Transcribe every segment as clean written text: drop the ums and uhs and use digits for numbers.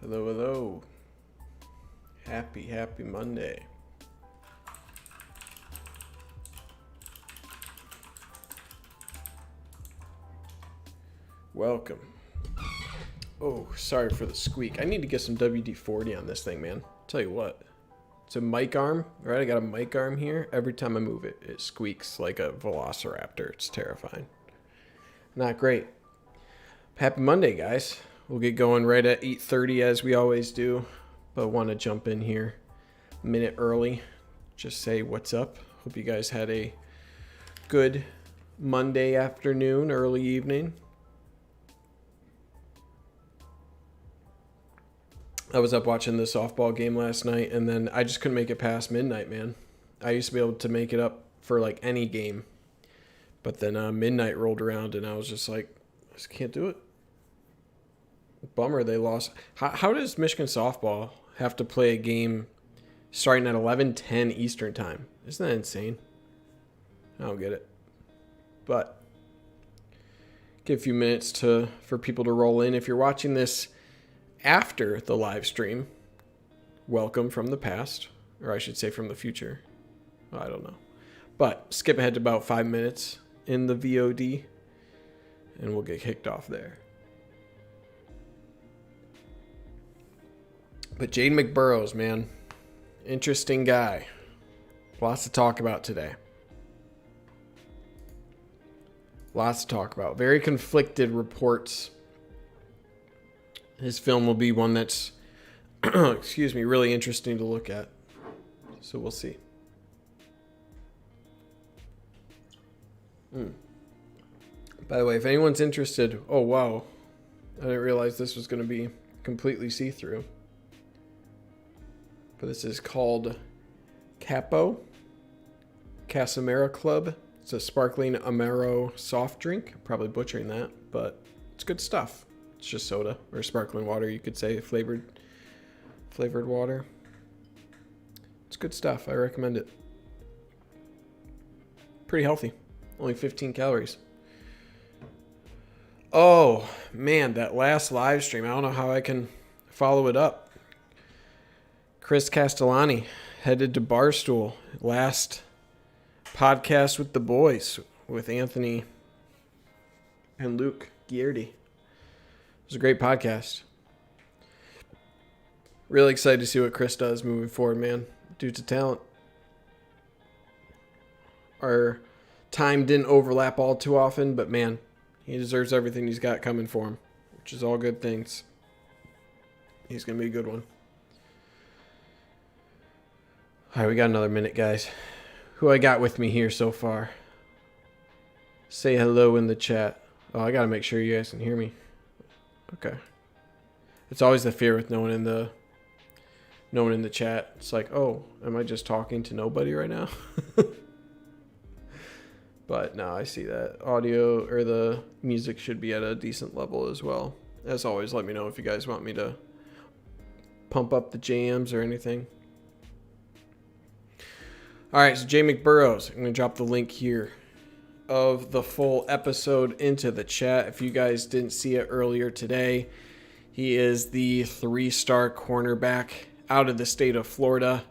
Hello, hello. Happy Monday. Welcome. Oh, sorry for the squeak. I need to get some WD-40 on this thing, man. Tell you what. It's a mic arm, right? I got a mic arm here. Every time I move it, it squeaks like a velociraptor. It's terrifying. Not great. Happy Monday, guys. We'll get going right at 8:30 as we always do. But want to jump in here a minute early. Just say what's up. Hope you guys had a good Monday afternoon, early evening. I was up watching the softball game last night, and then I just couldn't make it past midnight, man. I used to be able to make it up for like any game. But then midnight rolled around, and I was just like, I just can't do it. Bummer they lost. How does Michigan softball have to play a game starting at 11:10 Eastern time? Isn't that insane? I don't get it. But give a few minutes for people to roll in. If you're watching this after the live stream, welcome from the past, or I should say from the future. I don't know. But skip ahead to about 5 minutes in the VOD, and we'll get kicked off there. But Ja'Den McBurrows, man, interesting guy. Lots to talk about today. Lots to talk about. Very conflicted reports. His film will be one that's, excuse me, really interesting to look at. So we'll see. By the way, if anyone's interested, oh wow, I didn't realize this was going to be completely see-through. But this is called Capo Casamera Club. It's a sparkling Amaro soft drink. Probably butchering that, but it's good stuff. It's just soda or sparkling water, you could say, flavored water. It's good stuff. I recommend it. Pretty healthy. Only 15 calories. Oh, man, that last live stream. I don't know how I can follow it up. Chris Castellani headed to Barstool. Last podcast with the boys, with Anthony and Luke Gierdy. It was a great podcast. Really excited to see what Chris does moving forward, man. Dude's a talent. Our time didn't overlap all too often, but man, he deserves everything he's got coming for him, which is all good things. He's going to be a good one. All right, we got another minute, guys. Who I got with me here so far? Say hello in the chat. Oh, I got to make sure you guys can hear me. Okay. It's always the fear with no one in the chat. It's like, oh, am I just talking to nobody right now? But no, I see that. Audio or the music should be at a decent level as well. As always, let me know if you guys want me to pump up the jams or anything. All right, so Ja'Den McBurrows. I'm going to drop the link here of the full episode into the chat. If you guys didn't see it earlier today, he is the 3-star cornerback out of the state of Florida.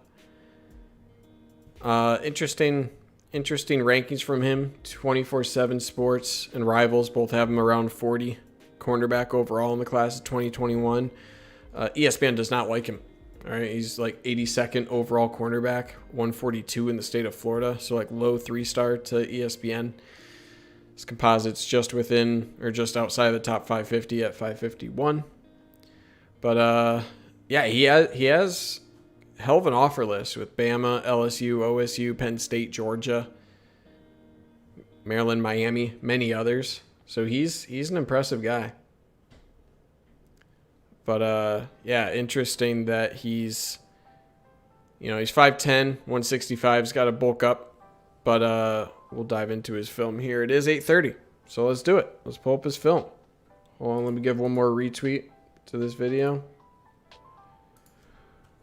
Interesting rankings from him. 24/7 Sports and Rivals both have him around 40 cornerback overall in the class of 2021. ESPN does not like him. All right, he's like 82nd overall cornerback, 142 in the state of Florida, so like low 3-star to ESPN. His composite's just within or just outside of the top 550 at 551. But yeah, he has hell of an offer list with Bama, LSU, OSU, Penn State, Georgia, Maryland, Miami, many others. So he's an impressive guy. But yeah, interesting that he's 5'10", 165. He's got to bulk up. But we'll dive into his film here. It is 8:30, so let's do it. Let's pull up his film. Hold on, let me give one more retweet to this video.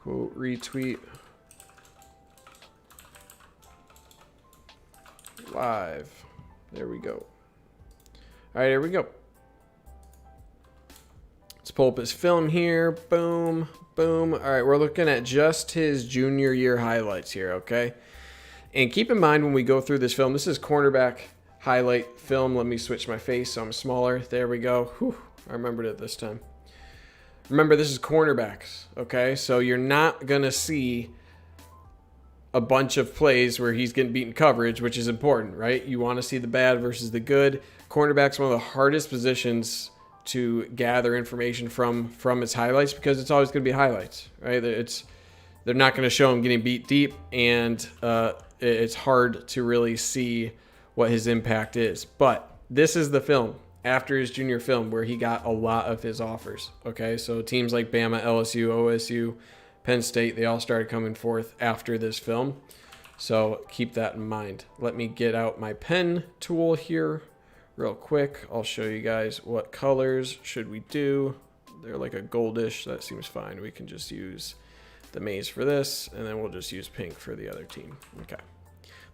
Quote, retweet. Live. There we go. All right, here we go. Let's pull up his film here. Boom, boom. All right, we're looking at just his junior year highlights here, okay? And keep in mind when we go through this film, this is cornerback highlight film. Let me switch my face so I'm smaller. There we go. Whew, I remembered it this time. Remember, this is cornerbacks, okay? So you're not going to see a bunch of plays where he's getting beaten coverage, which is important, right? You want to see the bad versus the good. Cornerback's one of the hardest positions to gather information from its highlights because it's always going to be highlights, right? They're not going to show him getting beat deep, and it's hard to really see what his impact is. But this is the film after his junior film where he got a lot of his offers, okay? So teams like Bama, LSU, OSU, Penn State, they all started coming forth after this film. So keep that in mind. Let me get out my pen tool here real quick. I'll show you guys what colors should we do. They're like a goldish. That seems fine. We can just use the maize for this, and then we'll just use pink for the other team. Okay.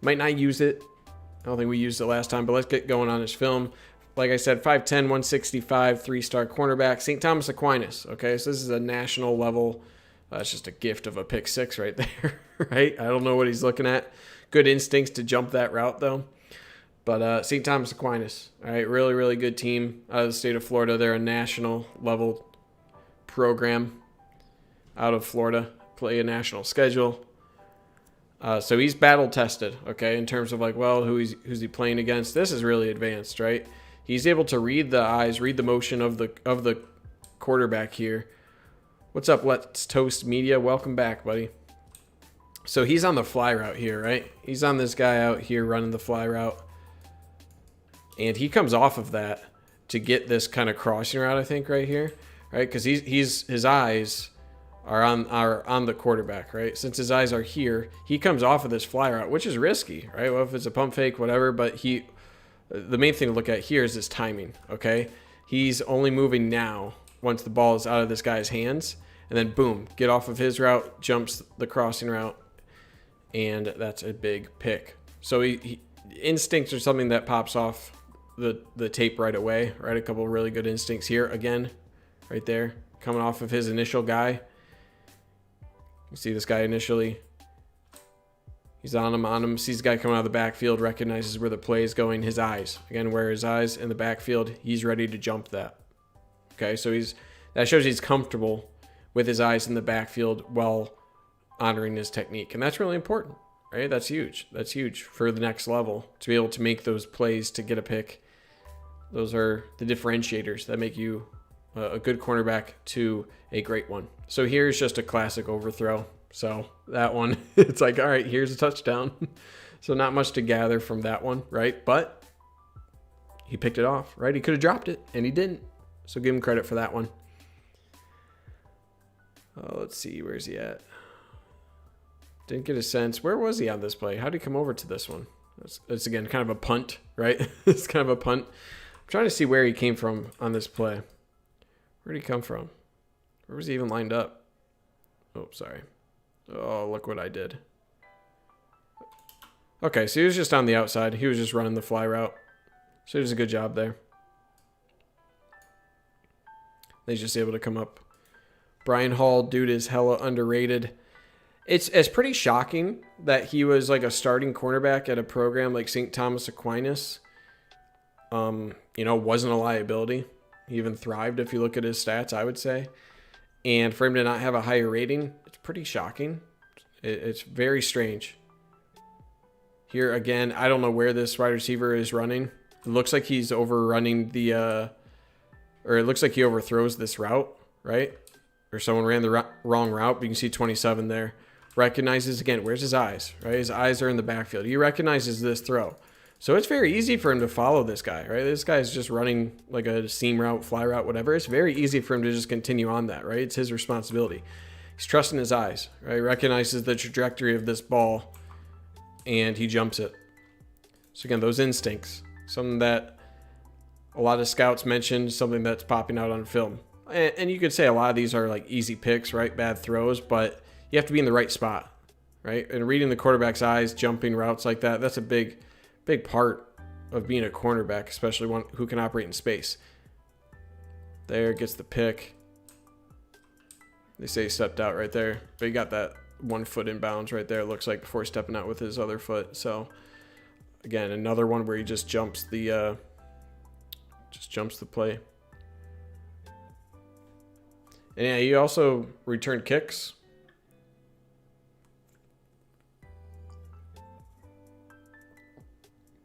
Might not use it. I don't think we used it last time, but let's get going on this film. Like I said, 5'10", 165, 3-star cornerback, St. Thomas Aquinas. Okay, so this is a national level. That's just a gift of a pick six right there, right? I don't know what he's looking at. Good instincts to jump that route, though. But St. Thomas Aquinas, all right, really, really good team out of the state of Florida. They're a national level program out of Florida, play a national schedule. So he's battle tested, okay, in terms of like, well, who's he playing against? This is really advanced, right? He's able to read the eyes, read the motion of the quarterback here. What's up, Let's Toast Media? Welcome back, buddy. So he's on the fly route here, right? He's on this guy out here running the fly route. And he comes off of that to get this kind of crossing route, I think, right here, right? Because his eyes are on the quarterback, right? Since his eyes are here, he comes off of this fly route, which is risky, right? Well, if it's a pump fake, whatever, but the main thing to look at here is his timing, okay? He's only moving now once the ball is out of this guy's hands, and then boom, get off of his route, jumps the crossing route, and that's a big pick. So instincts are something that pops off the tape right away, right? A couple of really good instincts here. Again, right there, coming off of his initial guy. You see this guy initially. He's on him. Sees the guy coming out of the backfield, recognizes where the play is going. His eyes. Again, where his eyes in the backfield, he's ready to jump that. Okay, so that shows he's comfortable with his eyes in the backfield while honoring his technique. And that's really important, right? That's huge. That's huge for the next level, to be able to make those plays to get a pick. Those are the differentiators that make you a good cornerback to a great one. So here's just a classic overthrow. So that one, it's like, all right, here's a touchdown. So not much to gather from that one, right? But he picked it off, right? He could have dropped it, and he didn't. So give him credit for that one. Let's see, where's he at? Didn't get a sense. Where was he on this play? How did he come over to this one? It's again, kind of a punt, right? It's kind of a punt. I'm trying to see where he came from on this play. Where did he come from? Where was he even lined up? Oh, sorry. Oh, look what I did. Okay, so he was just on the outside. He was just running the fly route. So he does a good job there. He's just able to come up. Brian Hall, dude, is hella underrated. It's pretty shocking that he was like a starting cornerback at a program like St. Thomas Aquinas. Wasn't a liability. He even thrived if you look at his stats, I would say. And for him to not have a higher rating, it's pretty shocking. It's very strange. Here again, I don't know where this wide receiver is running. It looks like he's overrunning it looks like he overthrows this route, right? Or someone ran the wrong route, but you can see 27 there. Recognizes, again, where's his eyes, right? His eyes are in the backfield. He recognizes this throw. So it's very easy for him to follow this guy, right? This guy's just running like a seam route, fly route, whatever. It's very easy for him to just continue on that, right? It's his responsibility. He's trusting his eyes, right? He recognizes the trajectory of this ball, and he jumps it. So again, those instincts, something that a lot of scouts mentioned, something that's popping out on film. And you could say a lot of these are like easy picks, right? Bad throws, but you have to be in the right spot, right? And reading the quarterback's eyes, jumping routes like that, that's a big part of being a cornerback, especially one who can operate in space. There, gets the pick. They say he stepped out right there, but he got that 1 foot in bounds right there, it looks like, before stepping out with his other foot. So again, another one where he just jumps the play. And yeah, he also returned kicks.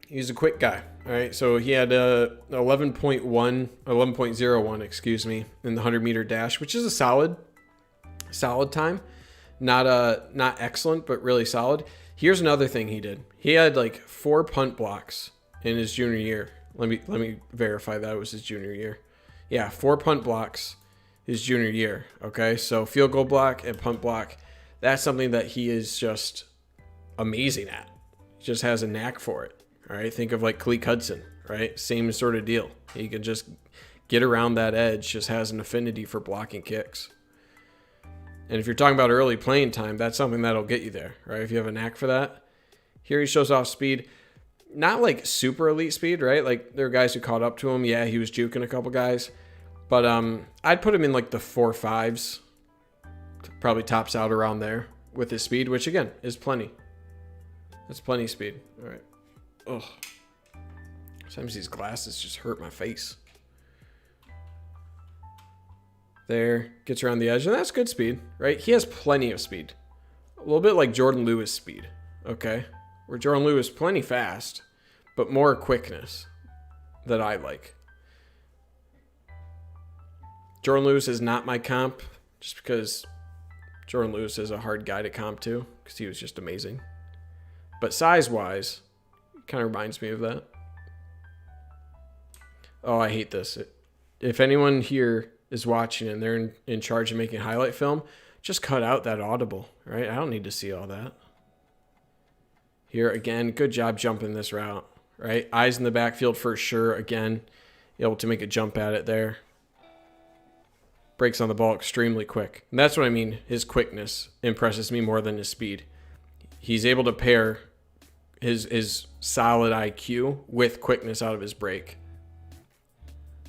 He's a quick guy. All right, so he had 11.01, excuse me, in the 100-meter dash, which is a solid time. Not excellent, but really solid. Here's another thing he did. He had like 4 punt blocks in his junior year. Let me verify that it was his junior year. Yeah, 4 punt blocks his junior year. Okay, so field goal block and punt block. That's something that he is just amazing at. He just has a knack for it. All right, think of like Cleek Hudson, right? Same sort of deal. He can just get around that edge, just has an affinity for blocking kicks. And if you're talking about early playing time, that's something that'll get you there, right? If you have a knack for that. Here he shows off speed. Not like super elite speed, right? Like there are guys who caught up to him. Yeah, he was juking a couple guys. But I'd put him in like the 4.5s. Probably tops out around there with his speed, which again is plenty. That's plenty of speed. All right. Ugh. Sometimes these glasses just hurt my face. There, gets around the edge, and that's good speed, right? He has plenty of speed. A little bit like Jordan Lewis speed, okay? Where Jordan Lewis plenty fast, but more quickness that I like. Jordan Lewis is not my comp, just because Jordan Lewis is a hard guy to comp to, because he was just amazing. But size-wise, kind of reminds me of that. Oh, I hate this. If anyone here is watching and they're in charge of making highlight film, just cut out that audible, right? I don't need to see all that. Here, again, good job jumping this route, right? Eyes in the backfield for sure. Again, able to make a jump at it there. Breaks on the ball extremely quick. And that's what I mean. His quickness impresses me more than his speed. He's able to pair his solid IQ with quickness out of his break.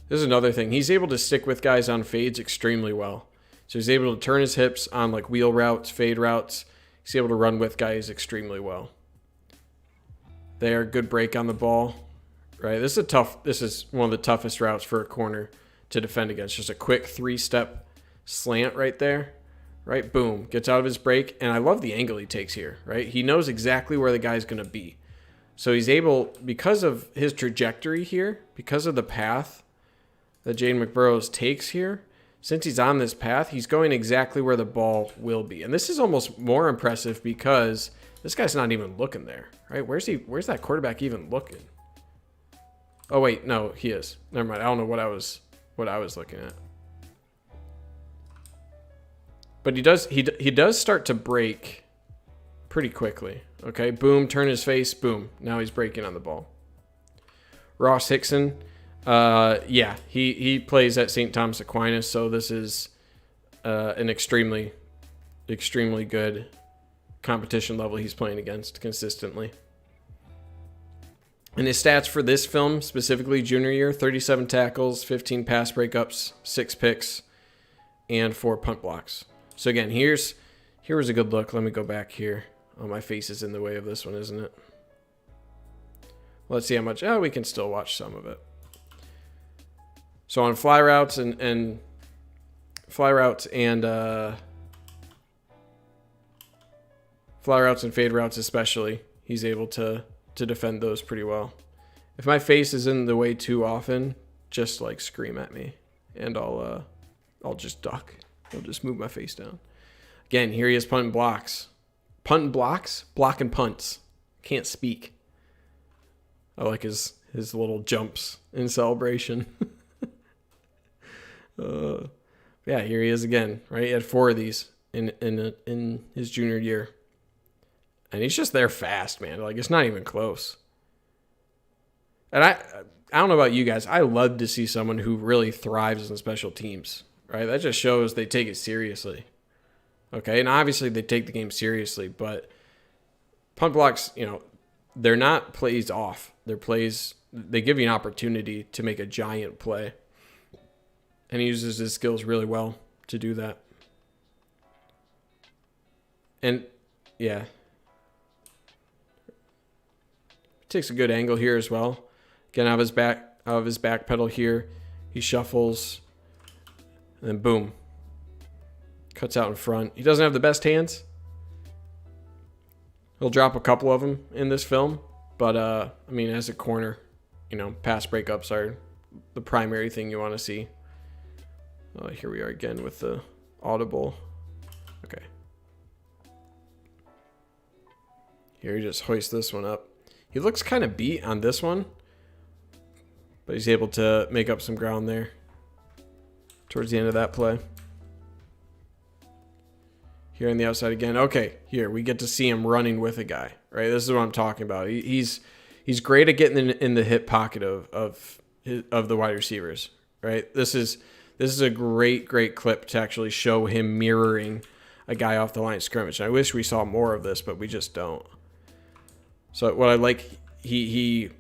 This is another thing. He's able to stick with guys on fades extremely well. So he's able to turn his hips on like wheel routes, fade routes. He's able to run with guys extremely well. There, good break on the ball. Right, this is one of the toughest routes for a corner to defend against. Just a quick 3-step slant right there. Right, boom, gets out of his break, and I love the angle he takes here. Right, he knows exactly where the guy's going to be. So he's able, because of his trajectory here, because of the path that Ja'Den McBurrows takes here, since he's on this path, he's going exactly where the ball will be. And this is almost more impressive because this guy's not even looking there, right? Where's that quarterback even looking? Oh wait, no, he is. Never mind. I don't know what I was looking at. But he does start to break pretty quickly. Okay, boom, turn his face, boom. Now he's breaking on the ball. Ross Hickson, yeah, he plays at St. Thomas Aquinas, so this is an extremely good competition level he's playing against consistently. And his stats for this film, specifically junior year, 37 tackles, 15 pass breakups, 6 picks, and 4 punt blocks. So again, here was a good look. Let me go back here. Oh, my face is in the way of this one, isn't it? Let's see how much. Oh, we can still watch some of it. So on fly routes and fade routes especially, he's able to defend those pretty well. If my face is in the way too often, just like scream at me, and I'll just duck. I'll just move my face down. Again, here he is punting blocks. Punting blocks, blocking punts. Can't speak. I like his little jumps in celebration. Yeah, here he is again, right? He had 4 of these in his junior year. And he's just there fast, man. Like, it's not even close. And I don't know about you guys. I love to see someone who really thrives in special teams, right? That just shows they take it seriously. Okay, and obviously they take the game seriously, but punt blocks, they're not plays off. They're plays, they give you an opportunity to make a giant play. And he uses his skills really well to do that. And yeah, takes a good angle here as well. Again, out of his back pedal here, he shuffles, and then boom, cuts out in front. He doesn't have the best hands. He'll drop a couple of them in this film, but I mean, as a corner, you know, pass breakups are the primary thing you want to see. Here we are again with the audible. Okay. Here he just hoists this one up. He looks kind of beat on this one, but he's able to make up some ground there towards the end of that play. Here on the outside again. Okay, here we get to see him running with a guy, right? This is what I'm talking about. He's great at getting in the hip pocket of the wide receivers, right? This is a great clip to actually show him mirroring a guy off the line of scrimmage. And I wish we saw more of this, but we just don't. So what I like, this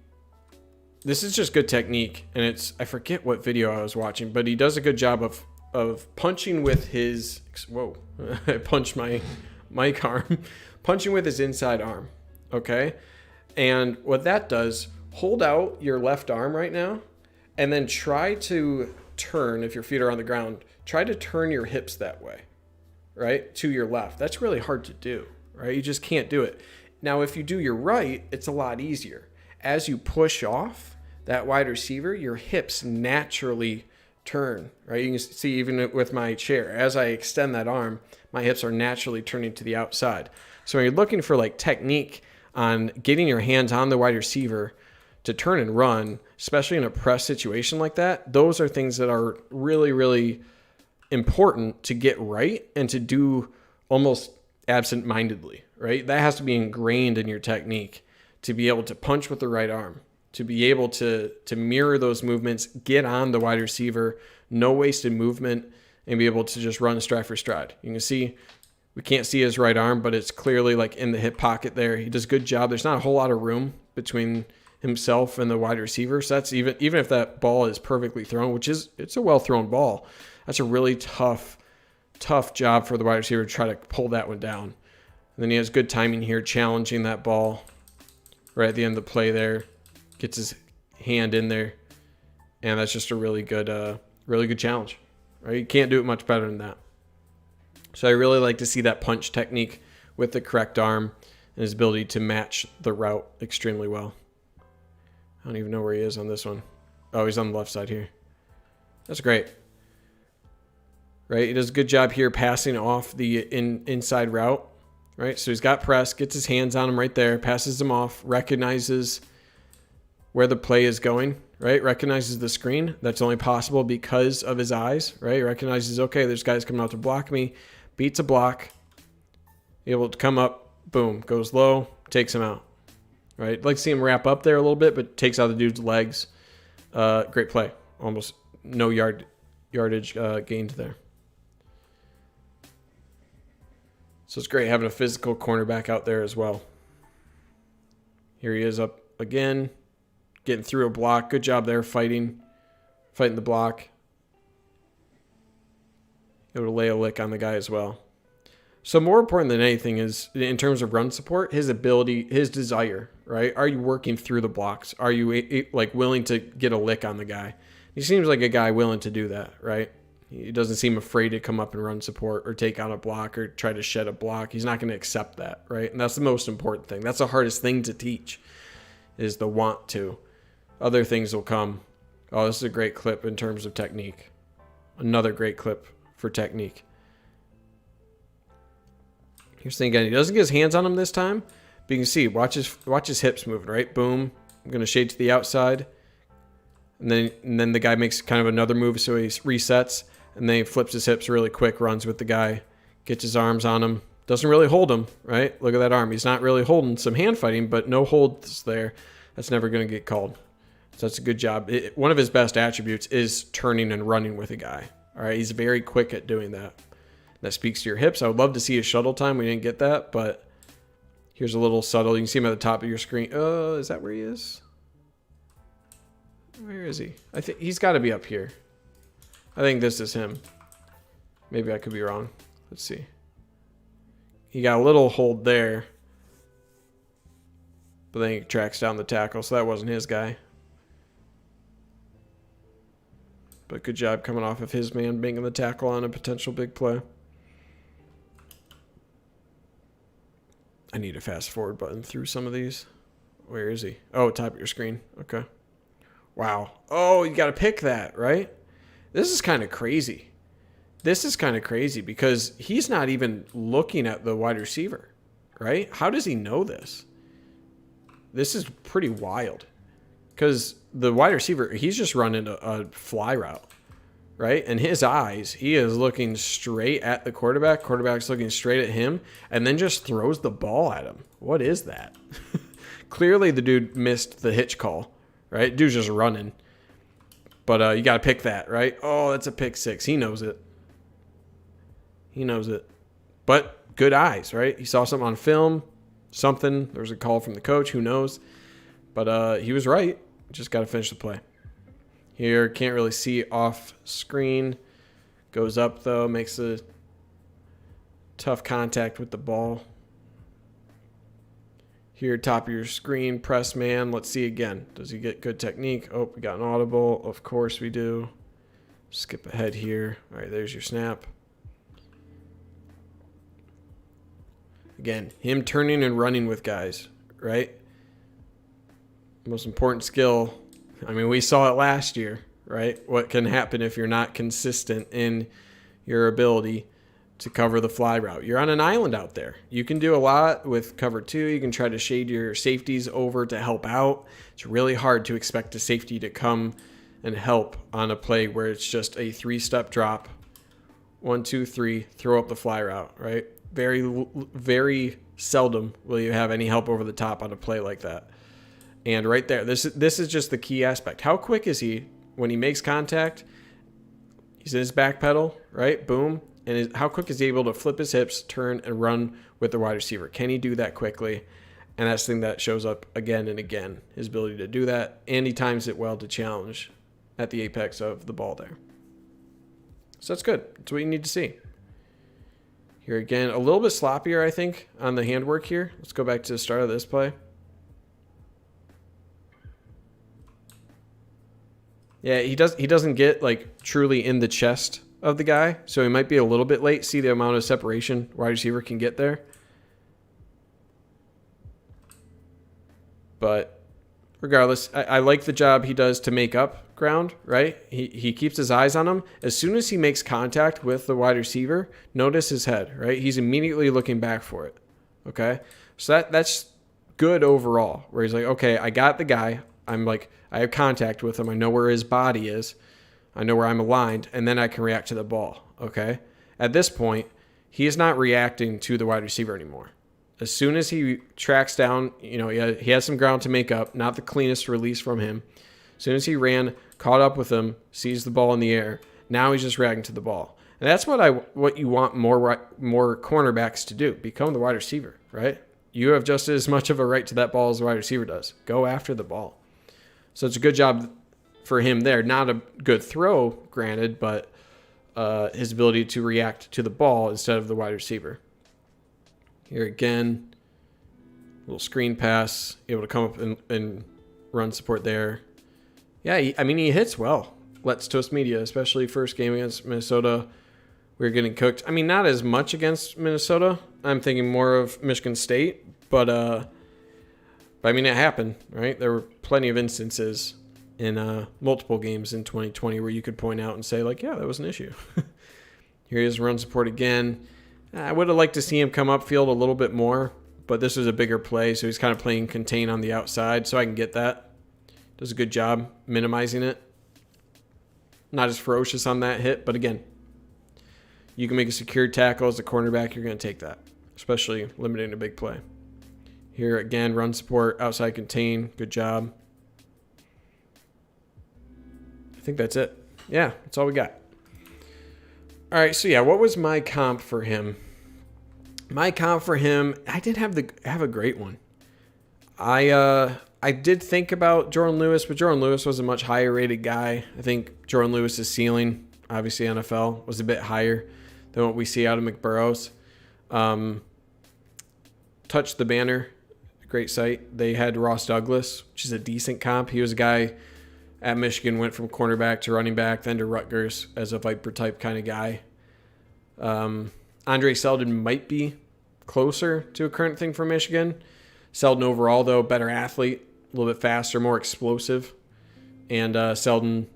is just good technique, and I forget what video I was watching, but he does a good job of punching with his, whoa, I punched my mic arm, punching with his inside arm, okay? And what that does, hold out your left arm right now, and then try to turn, if your feet are on the ground, try to turn your hips that way, right, to your left. That's really hard to do, right? You just can't do it. Now, if you do your right, it's a lot easier. As you push off that wide receiver, your hips naturally turn, right? You can see even with my chair, as I extend that arm, my hips are naturally turning to the outside. So when you're looking for like technique on getting your hands on the wide receiver to turn and run, especially in a press situation like that, those are things that are really important to get right and to do almost absent-mindedly, right? That has to be ingrained in your technique to be able to punch with the right arm, to be able to mirror those movements, get on the wide receiver, no wasted movement, and be able to just run stride for stride. You can see, we can't see his right arm, but it's clearly like in the hip pocket there. He does a good job. There's not a whole lot of room between himself and the wide receiver. So that's even if that ball is perfectly thrown, it's a well-thrown ball, that's a really tough job for the wide receiver to try to pull that one down. And then he has good timing here, challenging that ball right at the end of the play there. Gets his hand in there, and that's just a really good challenge. Right? You can't do it much better than that. So I really like to see that punch technique with the correct arm and his ability to match the route extremely well. I don't even know where he is on this one. Oh, he's on the left side here. That's great. Right? He does a good job here passing off the inside route. Right? So he's got press, gets his hands on him right there, passes him off, recognizes where the play is going, right? Recognizes the screen. That's only possible because of his eyes, right? Recognizes, okay, there's guys coming out to block me, beats a block, able to come up, boom, goes low, takes him out, right? I'd like to see him wrap up there a little bit, but takes out the dude's legs. Great play. Almost no yardage gained there. So it's great having a physical cornerback out there as well. Here he is up again, getting through a block. Good job there, fighting the block. Able to lay a lick on the guy as well. So more important than anything is, in terms of run support, his ability, his desire, right? Are you working through the blocks? Are you like willing to get a lick on the guy? He seems like a guy willing to do that, right? He doesn't seem afraid to come up and run support or take out a block or try to shed a block. He's not going to accept that, right? And that's the most important thing. That's the hardest thing to teach, is the want to. Other things will come. Oh, this is a great clip in terms of technique. Another great clip for technique. Here's the thing again. He doesn't get his hands on him this time, but you can see, watch his hips moving, right? Boom. I'm going to shade to the outside. And then the guy makes kind of another move, so he resets. And then he flips his hips really quick, runs with the guy, gets his arms on him. Doesn't really hold him, right? Look at that arm. He's not really holding, some hand fighting, but no holds there. That's never going to get called. So that's a good job. One of his best attributes is turning and running with a guy. All right, he's very quick at doing that. That speaks to your hips. I would love to see his shuttle time. We didn't get that, but here's a little subtle. You can see him at the top of your screen. Oh, is that where he is? Where is he? I think he's got to be up here. I think this is him. Maybe I could be wrong. Let's see. He got a little hold there, but then he tracks down the tackle, so that wasn't his guy. But good job coming off of his man making the tackle on a potential big play. I need a fast forward button through some of these. Where is he? Oh, top of your screen. Okay. Wow. Oh, you got to pick that, right? This is kind of crazy. This is kind of crazy because he's not even looking at the wide receiver, right? How does he know this? This is pretty wild because the wide receiver, he's just running a fly route, right? And his eyes, he is looking straight at the quarterback. Quarterback's looking straight at him and then just throws the ball at him. What is that? Clearly the dude missed the hitch call, right? Dude's just running. But you got to pick that, right? Oh, that's a pick six. He knows it. He knows it. But good eyes, right? He saw something on film, something. There was a call from the coach. Who knows? But he was right. Just got to finish the play. Here, can't really see off screen. Goes up, though. Makes a tough contact with the ball. Here, top of your screen, press man. Let's see again. Does he get good technique? Oh, we got an audible. Of course we do. Skip ahead here. All right, there's your snap. Again, him turning and running with guys, right? Most important skill. I mean, we saw it last year, right? What can happen if you're not consistent in your ability to cover the fly route. You're on an island out there. You can do a lot with cover two. You can try to shade your safeties over to help out. It's really hard to expect a safety to come and help on a play where it's just a three-step drop. 1, 2, 3, throw up the fly route, right? Very, very seldom will you have any help over the top on a play like that. And right there, this is just the key aspect. How quick is he when he makes contact? He's in his back pedal, right? Boom. And how quick is he able to flip his hips, turn, and run with the wide receiver? Can he do that quickly? And that's the thing that shows up again and again, his ability to do that. And he times it well to challenge at the apex of the ball there. So that's good. That's what you need to see. Here again, a little bit sloppier, I think, on the handwork here. Let's go back to the start of this play. Yeah, he doesn't get like truly in the chest of the guy, so he might be a little bit late. See the amount of separation wide receiver can get there. But regardless, I like the job he does to make up ground, right? He keeps his eyes on him. As soon as he makes contact with the wide receiver, notice his head, right? He's immediately looking back for it, okay? So that's good overall, where he's like, okay, I got the guy. I have contact with him. I know where his body is. I know where I'm aligned, and then I can react to the ball, okay? At this point, he is not reacting to the wide receiver anymore. As soon as he tracks down, he has some ground to make up, not the cleanest release from him. As soon as he ran, caught up with him, sees the ball in the air, now he's just reacting to the ball. And that's what you want more cornerbacks to do, become the wide receiver, right? You have just as much of a right to that ball as the wide receiver does. Go after the ball. So it's a good job for him there. Not a good throw, granted, but his ability to react to the ball instead of the wide receiver. Here again, little screen pass, able to come up and run support there. Yeah, he hits well. Let's Toast Media, especially first game against Minnesota. We were getting cooked. I mean, not as much against Minnesota. I'm thinking more of Michigan State, but I mean, it happened, right? There were plenty of instances in multiple games in 2020 where you could point out and say, like, yeah, that was an issue. Here he is, run support again. I would have liked to see him come upfield a little bit more, but this was a bigger play, so he's kind of playing contain on the outside, so I can get that. Does a good job minimizing it. Not as ferocious on that hit, but again, you can make a secured tackle as a cornerback, you're going to take that, especially limiting a big play. Here again, run support, outside contain, good job. I think that's it. Yeah, that's all we got. All right, so yeah, what was my comp for him? My comp for him, I did have a great one. I did think about Jordan Lewis, but Jordan Lewis was a much higher rated guy. I think Jordan Lewis's ceiling, obviously NFL, was a bit higher than what we see out of McBurrows. Touch the Banner, great site. They had Ross Douglas, which is a decent comp. He was a guy at Michigan, went from cornerback to running back, then to Rutgers as a Viper type kind of guy. Andre Seldon might be closer to a current thing for Michigan. Seldon overall, though, better athlete, a little bit faster, more explosive. And Seldon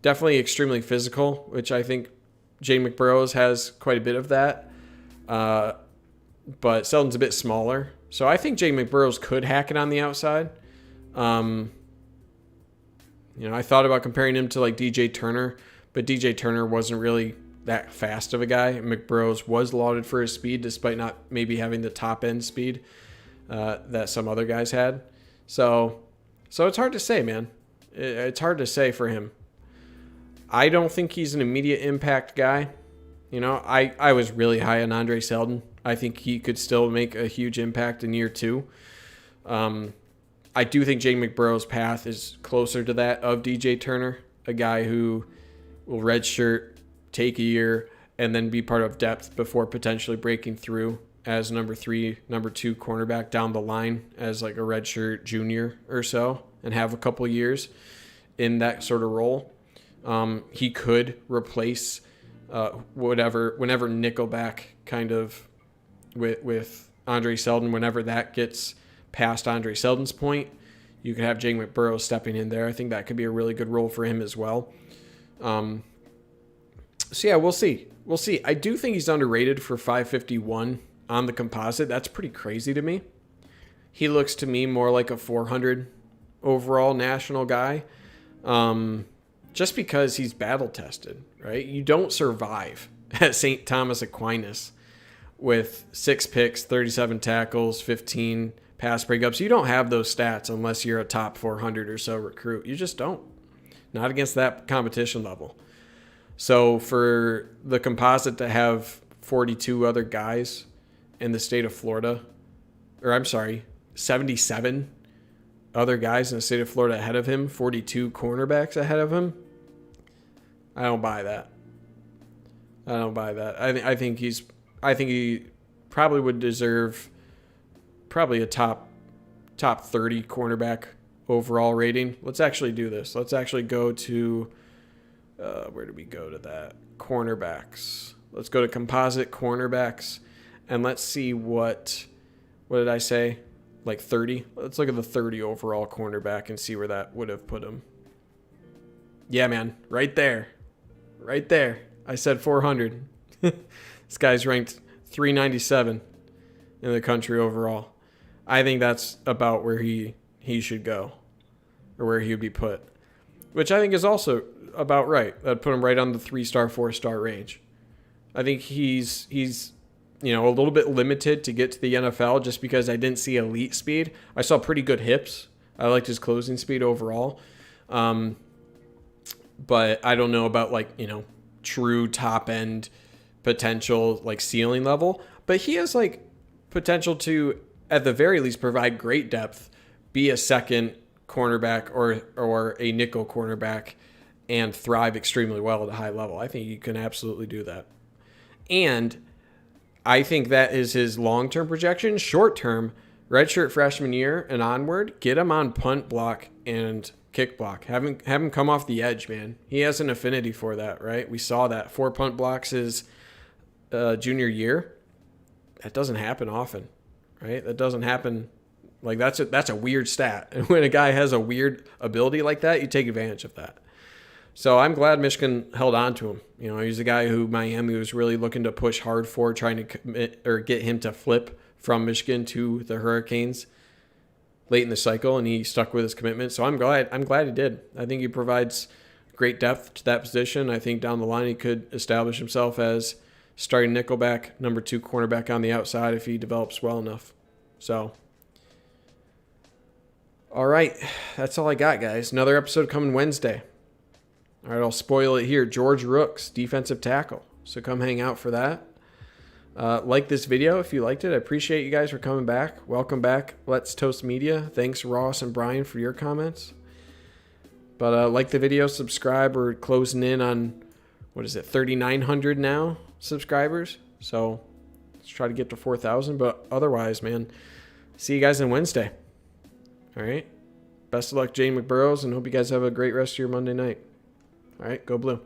definitely extremely physical, which I think Ja'Den McBurrows has quite a bit of that. But Seldon's a bit smaller. So I think Ja'Den McBurrows could hack it on the outside. I thought about comparing him to like DJ Turner, but DJ Turner wasn't really that fast of a guy. McBurrows was lauded for his speed, despite not maybe having the top end speed that some other guys had. So it's hard to say, man. It's hard to say for him. I don't think he's an immediate impact guy. I was really high on Andre Seldon. I think he could still make a huge impact in year 2. I do think Ja'Den McBurrows' path is closer to that of DJ Turner, a guy who will redshirt, take a year, and then be part of depth before potentially breaking through as number 3, number 2 cornerback down the line as like a redshirt junior or so and have a couple years in that sort of role. He could replace whenever nickelback kind of with Andre Seldon, whenever that gets past Andre Seldon's point, you could have Ja'Den McBurrows stepping in there. I think that could be a really good role for him as well. So yeah, we'll see. I do think he's underrated for 551 on the composite. That's pretty crazy to me. He looks to me more like a 400 overall national guy. Just because he's battle tested, right? You don't survive at St. Thomas Aquinas with 6 picks, 37 tackles, 15 pass breakups. You don't have those stats unless you're a top 400 or so recruit. You just don't. Not against that competition level. So for the composite to have 42 other guys in the state of Florida, 77 other guys in the state of Florida ahead of him, 42 cornerbacks ahead of him, I don't buy that. I think he probably would deserve probably a top 30 cornerback overall rating. Let's actually do this. Let's actually go to where did we go to that? Cornerbacks. Let's go to composite cornerbacks and let's see what did I say? Like 30? Let's look at the 30 overall cornerback and see where that would have put him. Yeah, man. Right there. I said 400. This guy's ranked 397 in the country overall. I think that's about where he should go, or where he would be put, which I think is also about right. That'd put him right on the 3-star, 4-star range. I think he's a little bit limited to get to the NFL just because I didn't see elite speed. I saw pretty good hips. I liked his closing speed overall. But I don't know about true top end potential, like ceiling level, but he has potential to at the very least provide great depth, be a second cornerback or a nickel cornerback and thrive extremely well at a high level. I think he can absolutely do that. And I think that is his long-term projection. Short-term, redshirt freshman year and onward, get him on punt block and kick block. Have him come off the edge, man. He has an affinity for that, right? We saw that. 4 punt blocks his junior year. That doesn't happen often, right? That doesn't happen. That's a weird stat. And when a guy has a weird ability like that, you take advantage of that. So I'm glad Michigan held on to him. He's a guy who Miami was really looking to push hard for, trying to commit or get him to flip from Michigan to the Hurricanes late in the cycle, and he stuck with his commitment. So I'm glad he did. I think he provides great depth to that position. I think down the line he could establish himself as starting nickelback, number 2 cornerback on the outside if he develops well enough. So, all right, that's all I got, guys. Another episode coming Wednesday. All right, I'll spoil it here. George Rooks, defensive tackle. So come hang out for that. Like this video if you liked it. I appreciate you guys for coming back. Welcome back, Let's Toast Media. Thanks, Ross and Brian, for your comments. But like the video, subscribe. We're closing in on, 3,900 now subscribers. So Let's try to get to 4,000. But otherwise, man, see you guys on Wednesday. All right. Best of luck, Ja'Den McBurrows, and hope you guys have a great rest of your Monday night. All right. Go Blue.